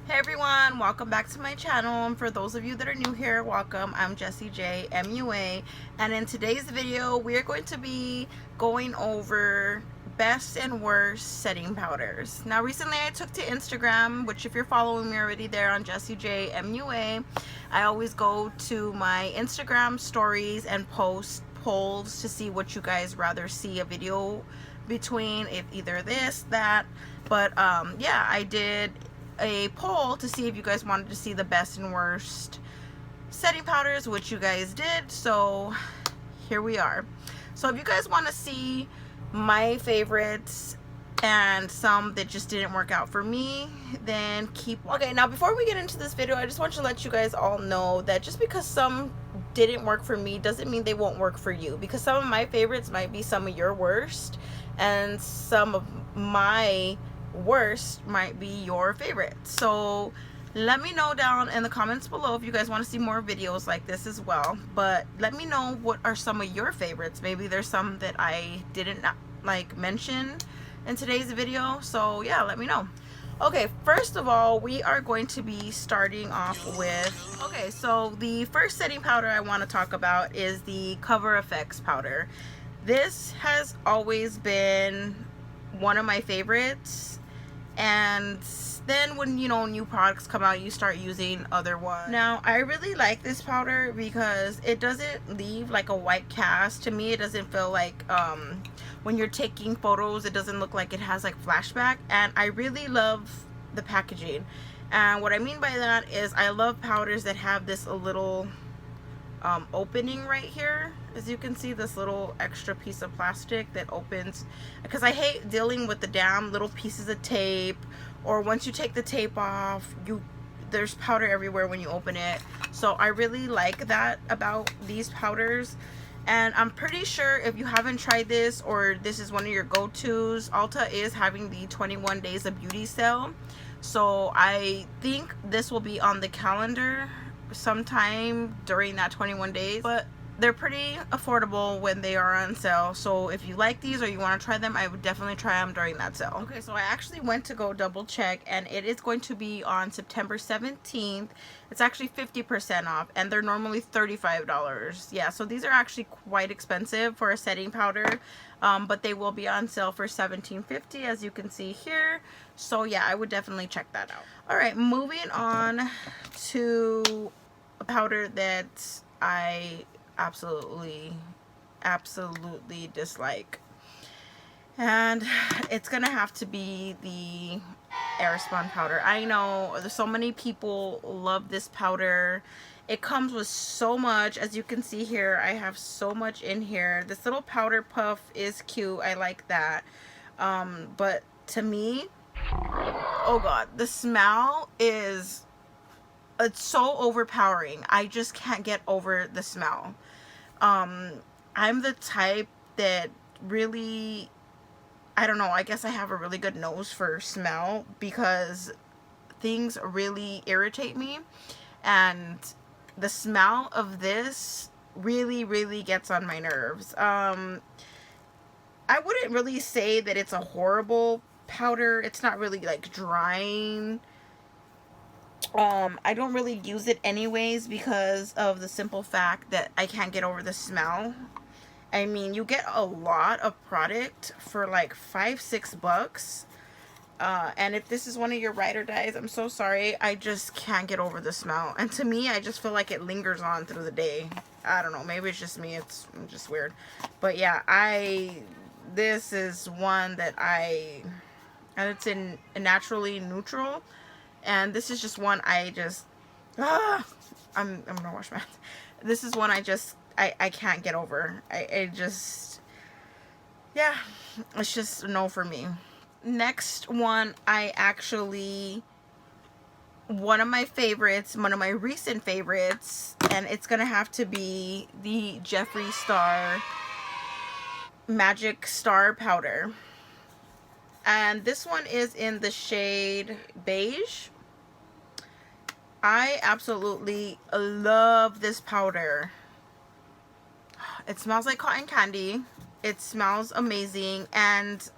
Hey everyone, welcome back to my channel. And for those of you that are new here, welcome. I'm Jessie J MUA, and in today's video we are going to be going over best and worst setting powders. Now recently I took to Instagram, which if you're following me already there on Jessie J MUA, I always go to my Instagram stories and post polls to see what you guys rather see a video between, if either this, that, but yeah, I did a poll to see if you guys wanted to see the best and worst setting powders, which you guys did, so here we are. So if you guys want to see my favorites and some that just didn't work out for me, then keep watching. Okay, now before we get into this video, I just want to let you guys all know that just because some didn't work for me doesn't mean they won't work for you, because some of my favorites might be some of your worst, and some of my worst might be your favorite. So let me know down in the comments below if you guys want to see more videos like this as well. But let me know what are some of your favorites. Maybe there's some that I didn't like mention in today's video, so yeah, let me know. Okay, first of all, we are going to be starting off with, okay, so the first setting powder I want to talk about is the Cover FX powder. This has always been one of my favorites, and then when, you know, new products come out, you start using other ones. Now I really like this powder because it doesn't leave like a white cast. To me, it doesn't feel like when you're taking photos, it doesn't look like it has like flashback, and I really love the packaging. And what I mean by that is I love powders that have this a little opening right here. As you can see, this little extra piece of plastic that opens, because I hate dealing with the damn little pieces of tape, or once you take the tape off, there's powder everywhere when you open it. So I really like that about these powders. And I'm pretty sure if you haven't tried this, or this is one of your go-tos, Ulta is having the 21 days of beauty sale, so I think this will be on the calendar sometime during that 21 days, but they're pretty affordable when they are on sale. So if you like these or you want to try them, I would definitely try them during that sale. Okay, so I actually went to go double check, and it is going to be on September 17th. It's actually 50% off, and they're normally $35. Yeah, so these are actually quite expensive for a setting powder, but they will be on sale for $17.50, as you can see here. So yeah, I would definitely check that out. All right, moving on to a powder that I absolutely dislike, and it's gonna have to be the Airspun powder. I know there's so many people love this powder. It comes with so much. As you can see here, I have so much in here. This little powder puff is cute, I like that, but to me, oh god, the smell is, it's so overpowering. I just can't get over the smell. I'm the type that really, I don't know, I guess I have a really good nose for smell, because things really irritate me, and the smell of this really gets on my nerves. I wouldn't really say that it's a horrible powder. It's not really like drying. I don't really use it anyways because of the simple fact that I can't get over the smell. I mean, you get a lot of product for like $5-6. And if this is one of your ride or dies, I'm so sorry. I just can't get over the smell. And to me, I just feel like it lingers on through the day. I don't know. Maybe it's just me. It's just weird. But yeah, this is one that and it's in naturally neutral. And this is just one I just, I'm gonna wash my hands. This is one I can't get over. I just, yeah, it's just a no for me. Next one, one of my favorites, one of my recent favorites, and it's gonna have to be the Jeffree Star Magic Star powder. And this one is in the shade beige. I absolutely love this powder. It smells like cotton candy. It smells amazing, and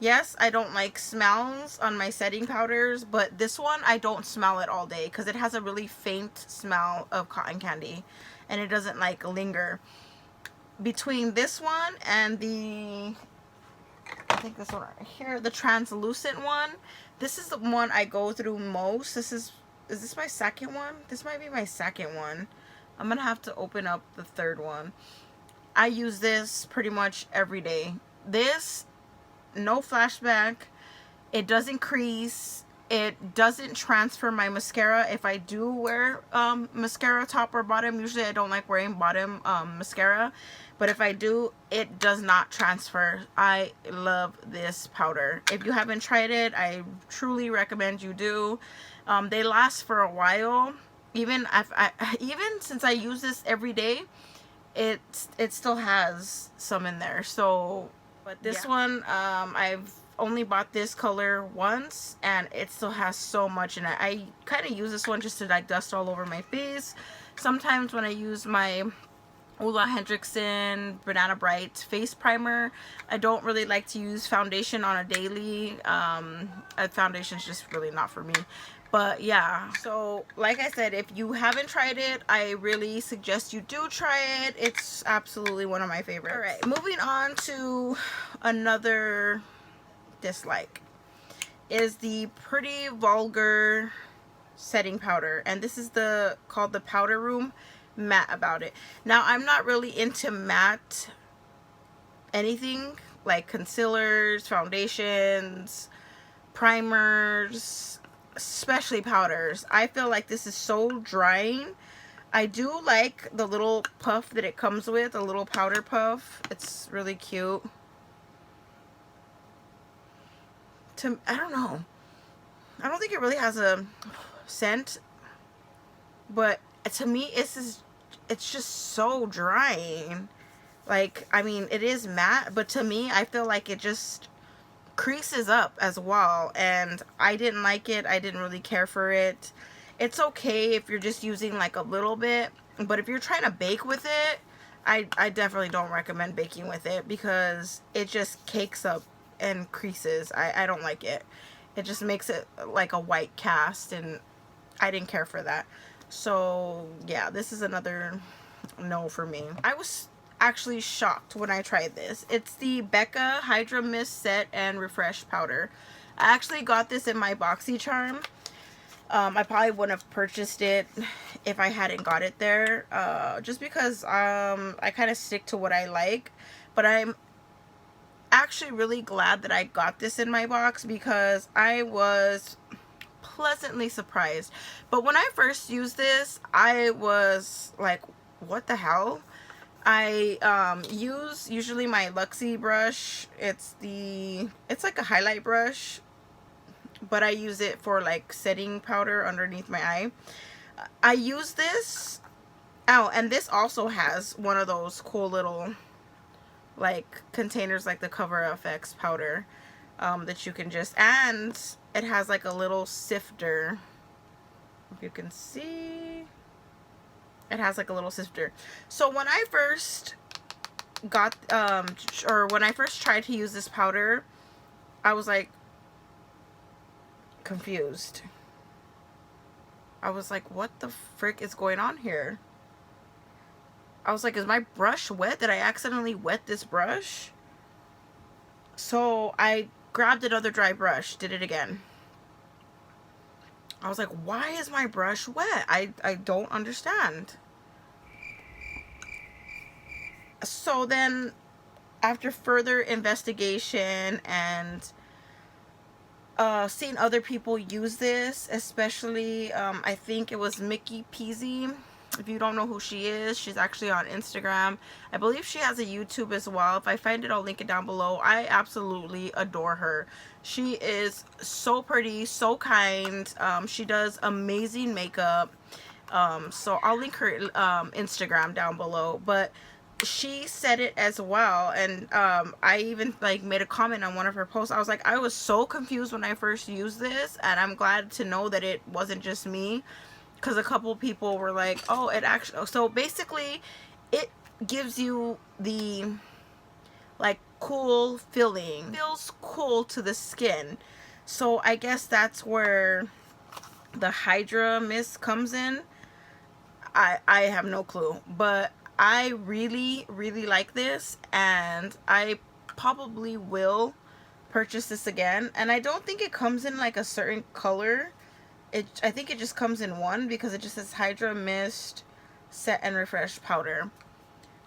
Yes, I don't like smells on my setting powders, but this one I don't smell it all day because it has a really faint smell of cotton candy and it doesn't like linger. Between this one and I think this one right here, the translucent one, this is the one I go through most. Is this my second one? This might be my second one. I'm gonna have to open up the third one. I use this pretty much every day. This, no flashback, it doesn't crease, it doesn't transfer my mascara. If I do wear mascara top or bottom, usually I don't like wearing bottom mascara, but if I do, it does not transfer. I love this powder. If you haven't tried it, I truly recommend you do. They last for a while. Even since I use this every day, it still has some in there. So, but this one, I've only bought this color once and it still has so much in it. I kind of use this one just to like dust all over my face. Sometimes when I use my Ole Henriksen Banana Bright face primer, I don't really like to use foundation on a daily. Foundation is just really not for me. But yeah, so like I said, if you haven't tried it, I really suggest you do try it. It's absolutely one of my favorites. All right, moving on to another dislike is the Pretty Vulgar setting powder, and this is called the Powder Room Matte About It. Now, I'm not really into matte anything like concealers, foundations, primers, especially powders. I feel like this is so drying. I do like the little puff that it comes with, a little powder puff. It's really cute. I don't know. I don't think it really has a scent, but to me it's just so drying. Like, I mean, it is matte, but to me I feel like it just creases up as well, and I didn't like it. I didn't really care for it. It's okay if you're just using like a little bit, but if you're trying to bake with it, I definitely don't recommend baking with it because it just cakes up and creases. I don't like it. It just makes it like a white cast, and I didn't care for that. So yeah, this is another no for me. I was actually shocked when I tried this. It's the Becca Hydra Mist Set and Refresh Powder. I actually got this in my BoxyCharm. I probably wouldn't have purchased it if I hadn't got it there, just because I kind of stick to what I like. But I'm actually really glad that I got this in my box because I was pleasantly surprised. But when I first used this, I was like, what the hell? I use usually my Luxie brush. It's like a highlight brush, but I use it for like setting powder underneath my eye. I use this. Oh, and this also has one of those cool little like containers like the Cover FX powder that you can just, and it has like a little sifter, if you can see. It has like a little sifter. So when I first got when I first tried to use this powder, I was like confused. I was like, what the frick is going on here? I was like, is my brush wet? Did I accidentally wet this brush? So I grabbed another dry brush, did it again. I was like, why is my brush wet? I don't understand. So then, after further investigation and seeing other people use this, especially, I think it was Mickey Peasy. If you don't know who she is, she's actually on Instagram. I believe she has a YouTube as well. If I find it, I'll link it down below. I absolutely adore her. She is so pretty, so kind. She does amazing makeup. So I'll link her Instagram down below. But she said it as well, and I even like made a comment on one of her posts. I was like, I was so confused when I first used this, and I'm glad to know that it wasn't just me. Because a couple people were like, oh, it actually, so basically it gives you the like cool feeling. Feels cool to the skin. So I guess that's where the Hydra Mist comes in. I have no clue, but I really like this, and I probably will purchase this again. And I don't think it comes in like a certain color. I think it just comes in one, because it just says Hydra Mist Set and Refresh Powder.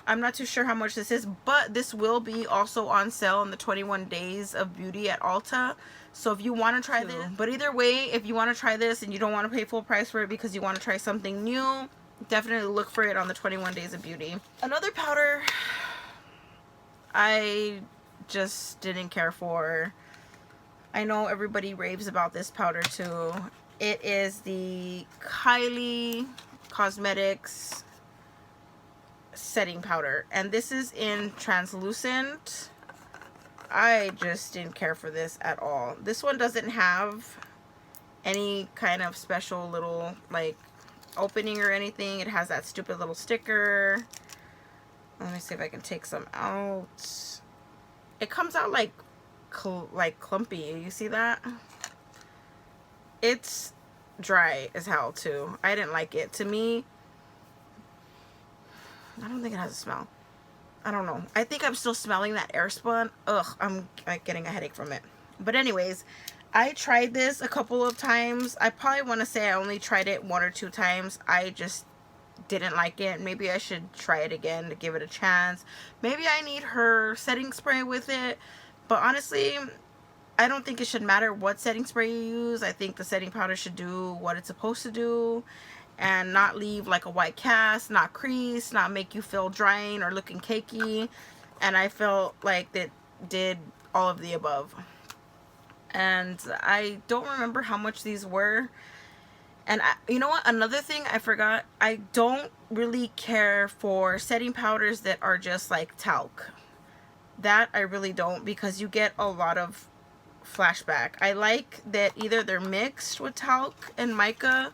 I'm not too sure how much this is, but this will be also on sale in the 21 Days of Beauty at Ulta. So if you want to try this, but either way, if you want to try this and you don't want to pay full price for it because you want to try something new, definitely look for it on the 21 Days of Beauty. Another powder I just didn't care for. I know everybody raves about this powder too. It is the Kylie Cosmetics setting powder, and this is in translucent. I just didn't care for this at all. This one doesn't have any kind of special little like opening or anything. It has that stupid little sticker. Let me see if I can take some out. It comes out like clumpy. You see that? It's dry as hell too. I didn't like it. To me, I don't think it has a smell. I don't know. I think I'm still smelling that Airspun. Ugh, I'm like getting a headache from it. But anyways, I tried this a couple of times. I probably want to say I only tried it 1 or 2 times. I just didn't like it. Maybe I should try it again to give it a chance. Maybe I need her setting spray with it. But honestly, I don't think it should matter what setting spray you use. I think the setting powder should do what it's supposed to do and not leave like a white cast, not crease, not make you feel drying or looking cakey. And I felt like it did all of the above. And I don't remember how much these were. And you know what? Another thing I forgot. I don't really care for setting powders that are just like talc. That I really don't, because you get a lot of flashback. I like that either they're mixed with talc and mica.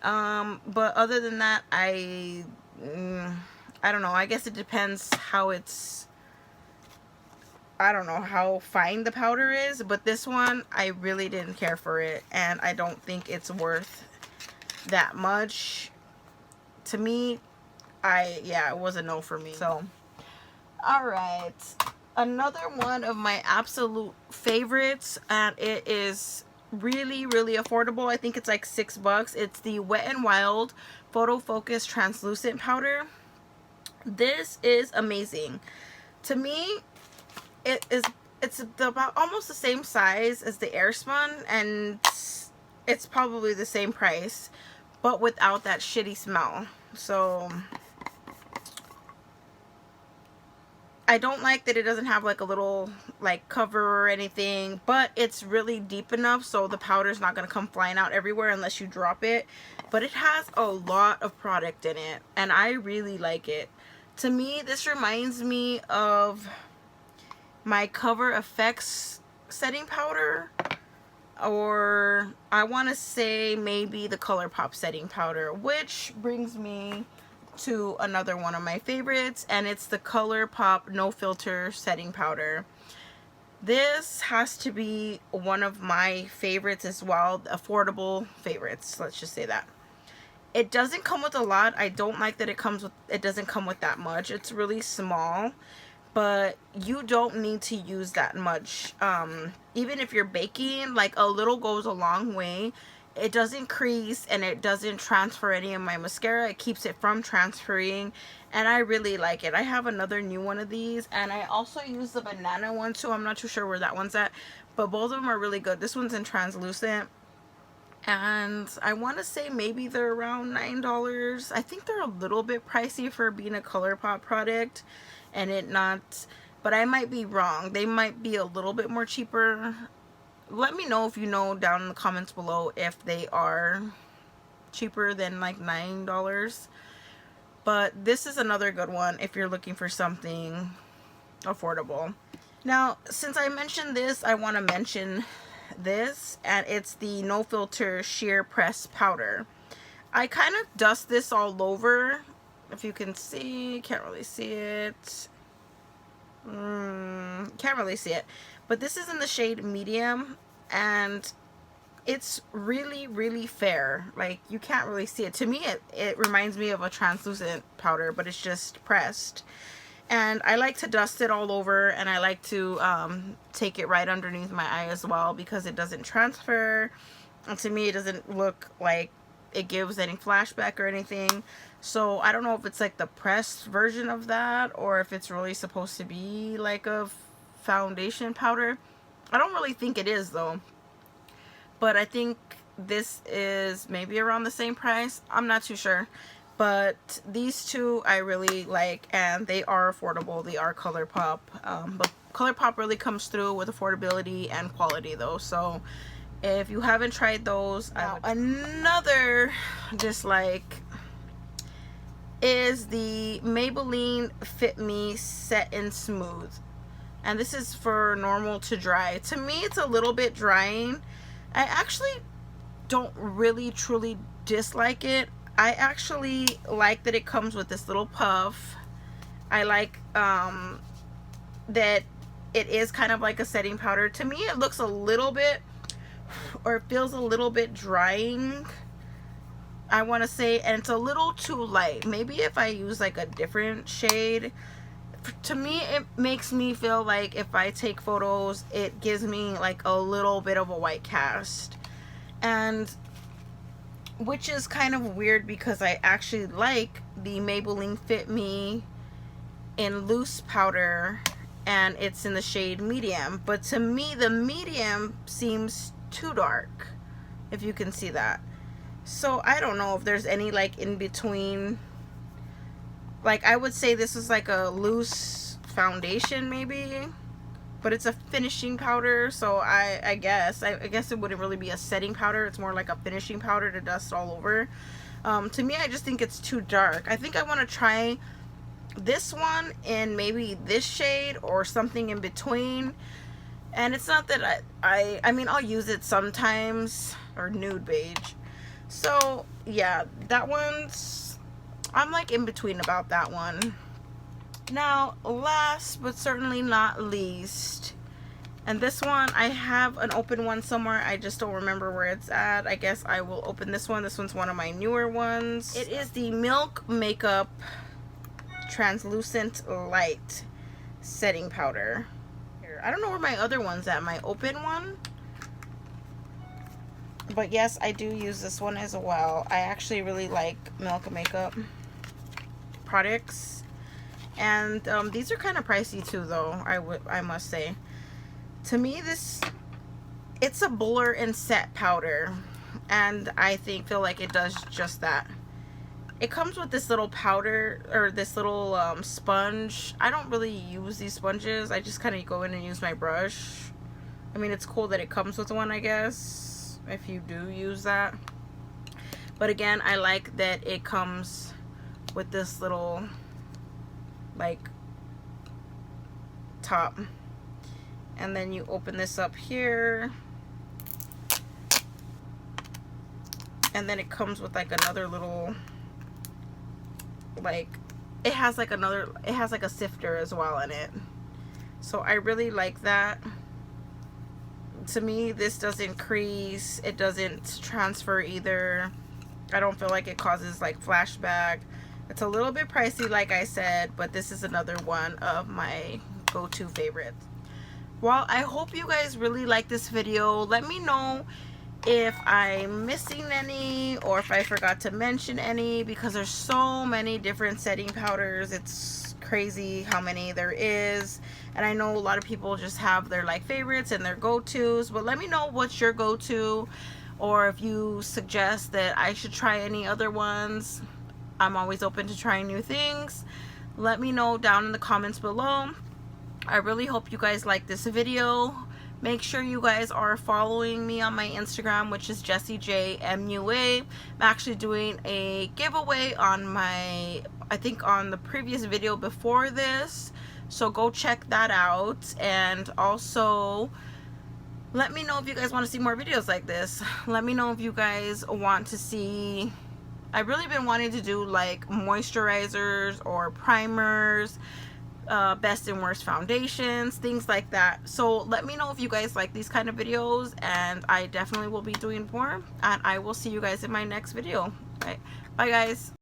But other than that, I don't know. I guess it depends how it's, I don't know how fine the powder is, but this one, I really didn't care for it, and I don't think it's worth that much. To me, yeah, it was a no for me. So, alright. Another one of my absolute favorites, and it is really affordable. I think it's like $6. It's the Wet n Wild Photo Focus Translucent Powder. This is amazing. To me, it's about almost the same size as the Airspun, and it's probably the same price, but without that shitty smell. So I don't like that it doesn't have like a little like cover or anything, but it's really deep enough so the powder's not going to come flying out everywhere unless you drop it. But it has a lot of product in it, and I really like it. To me, this reminds me of my Cover FX setting powder, or I want to say maybe the ColourPop setting powder, which brings me to another one of my favorites, and it's the ColourPop No Filter setting powder. This has to be one of my favorites as well, affordable favorites, let's just say that. It doesn't come with a lot. I don't like that it doesn't come with that much. It's really small, but you don't need to use that much. Even if you're baking, like a little goes a long way. It doesn't crease, and it doesn't transfer any of my mascara. It keeps it from transferring, and I really like it. I have another new one of these, and I also use the banana one too. I'm not too sure where that one's at, but both of them are really good. This one's in translucent, and I want to say maybe they're around $9. I think they're a little bit pricey for being a ColourPop product, and it not, but I might be wrong. They might be a little bit more cheaper. Let me know if you know down in the comments below if they are cheaper than like $9. But this is another good one if you're looking for something affordable. Now, since I mentioned this, I want to mention this, and it's the No Filter Sheer Press Powder. I kind of dust this all over. If you can see, can't really see it. can't really see it, but this is in the shade medium, and it's really fair. Like, you can't really see it. To me, it reminds me of a translucent powder, but it's just pressed. And I like to dust it all over, and I like to take it right underneath my eye as well, because it doesn't transfer, and to me it doesn't look like it gives any flashback or anything. So I don't know if it's like the pressed version of that, or if it's really supposed to be like a foundation powder. I don't really think it is though, but I think this is maybe around the same price. I'm not too sure, but these two I really like, and they are affordable. They are ColourPop, but ColourPop really comes through with affordability and quality though. So if you haven't tried those, another dislike is the Maybelline Fit Me Set and Smooth, and this is for normal to dry. To me, it's a little bit drying. I actually don't really truly dislike it. I actually like that it comes with this little puff. I like that it is kind of like a setting powder. To me, it looks a little bit, or it feels a little bit drying, I want to say, and it's a little too light. Maybe if I use like a different shade, to me it makes me feel like if I take photos, it gives me like a little bit of a white cast, and which is kind of weird because I actually like the Maybelline Fit Me in loose powder, and it's in the shade medium, but to me the medium seems too dark, if you can see that. So I don't know if there's any like in between. Like, I would say this is like a loose foundation maybe, but it's a finishing powder, so I guess it wouldn't really be a setting powder. It's more like a finishing powder to dust all over. To me, I just think it's too dark. I think I want to try this one in maybe this shade or something in between. And it's not that I mean, I'll use it sometimes, or nude beige. So yeah, that one's, I'm like in between about that one. Now, last but certainly not least, and this one, I have an open one somewhere, I just don't remember where it's at. I guess I will open this one. This one's one of my newer ones. It is the Milk Makeup Translucent Light Setting Powder. I don't know where my other one's at, my open one. But yes, I do use this one as well. I actually really like Milk Makeup products. And these are kind of pricey too though, I must say. To me, it's a blur and set powder, and I feel like it does just that. It comes with this little powder, or this little sponge. I don't really use these sponges. I just kind of go in and use my brush. I mean, it's cool that it comes with one, I guess, if you do use that. But again, I like that it comes with this little, like, top. And then you open this up here. And then it comes with like another little, like, it has like a sifter as well in it. So I really like that. To me, this doesn't crease, it doesn't transfer either. I don't feel like it causes like flashback. It's a little bit pricey, like I said, but this is another one of my go-to favorites. Well, I hope you guys really like this video. Let me know if I'm missing any, or if I forgot to mention any, because there's so many different setting powders. It's crazy how many there is, and I know a lot of people just have their like favorites and their go-tos, but let me know what's your go-to, or if you suggest that I should try any other ones. I'm always open to trying new things. Let me know down in the comments below. I really hope you guys like this video. Make sure you guys are following me on my Instagram, which is JessieJMUA. I'm actually doing a giveaway on my, I think on the previous video before this, so go check that out. And also, let me know if you guys want to see more videos like this. Let me know if you guys want to see, I've really been wanting to do like moisturizers or primers, best and worst foundations, things like that. So let me know if you guys like these kind of videos, and I definitely will be doing more, and I will see you guys in my next video. All right, bye guys.